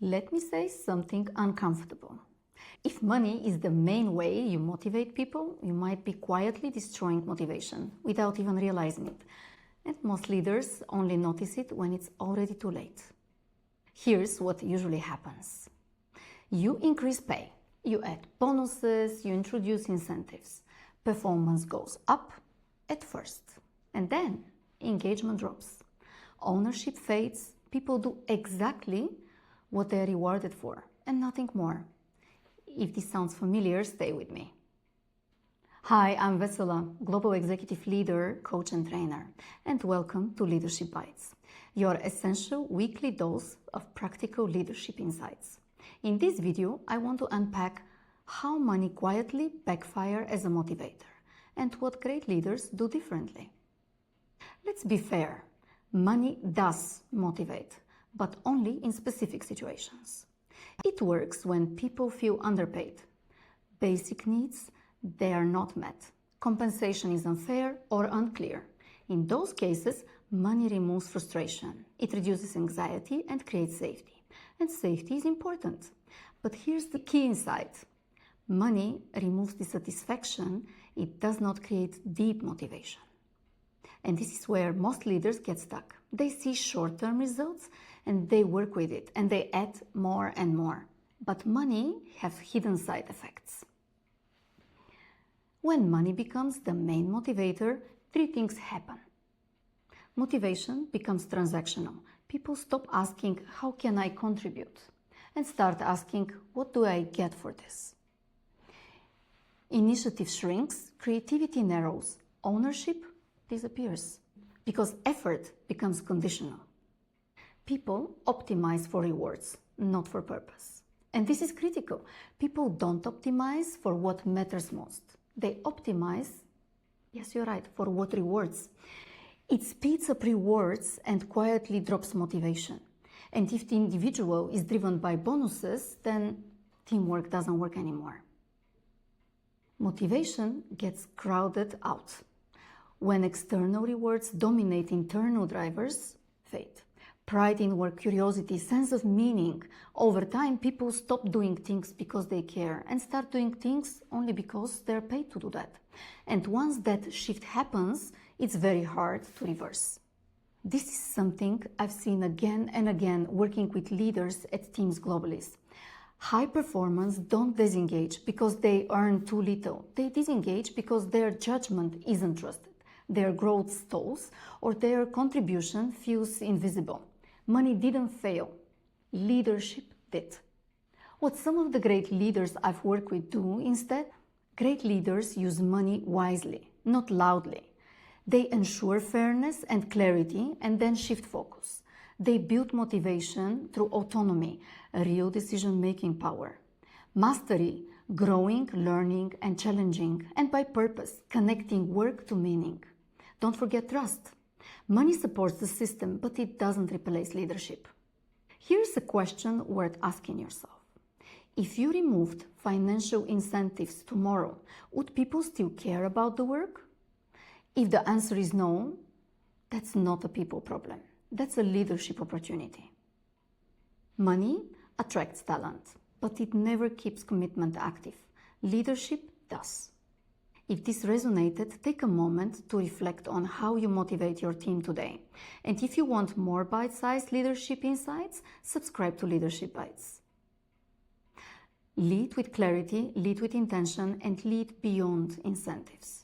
Let me say something uncomfortable. If money is the main way you motivate people, you might be quietly destroying motivation without even realizing it. And most leaders only notice it when it's already too late. Here's what usually happens. You increase pay, you add bonuses, you introduce incentives. Performance goes up at first, and then engagement drops. Ownership fades, people do exactly what they're rewarded for and nothing more. If this sounds familiar, stay with me. Hi, I'm Vessela, Global Executive Leader, Coach and Trainer, and welcome to Leadership Bites, your essential weekly dose of practical leadership insights. In this video, I want to unpack how money quietly backfires as a motivator and what great leaders do differently. Let's be fair, money does motivate, but only in specific situations. It works when people feel underpaid. Basic needs, they are not met. Compensation is unfair or unclear. In those cases, money removes frustration. It reduces anxiety and creates safety. And safety is important. But here's the key insight. Money removes dissatisfaction. It does not create deep motivation. And this is where most leaders get stuck. They see short-term results and they work with it and they add more and more. But money has hidden side effects. When money becomes the main motivator, three things happen. Motivation becomes transactional. People stop asking, how can I contribute? And start asking, what do I get for this? Initiative shrinks, creativity narrows, ownership disappears because effort becomes conditional. People optimize for rewards, not for purpose. And this is critical. People don't optimize for what matters most. They optimize, yes, you're right, for what rewards. It speeds up rewards and quietly drops motivation. And if the individual is driven by bonuses, then teamwork doesn't work anymore. Motivation gets crowded out. When external rewards dominate, internal drivers fade. Pride in work, curiosity, sense of meaning. Over time, people stop doing things because they care and start doing things only because they're paid to do that. And once that shift happens, it's very hard to reverse. This is something I've seen again and again working with leaders at teams globally. High performers don't disengage because they earn too little. They disengage because their judgment isn't trusted, their growth stalls, or their contribution feels invisible. Money didn't fail. Leadership did. What some of the great leaders I've worked with do instead, great leaders use money wisely, not loudly. They ensure fairness and clarity and then shift focus. They build motivation through autonomy, a real decision-making power. Mastery, growing, learning, and challenging, and by purpose, connecting work to meaning. Don't forget trust. Money supports the system, but it doesn't replace leadership. Here's a question worth asking yourself. If you removed financial incentives tomorrow, would people still care about the work? If the answer is no, that's not a people problem. That's a leadership opportunity. Money attracts talent, but it never keeps commitment active. Leadership does. If this resonated, take a moment to reflect on how you motivate your team today. And if you want more bite-sized leadership insights, subscribe to Leadership Bites. Lead with clarity, lead with intention, and lead beyond incentives.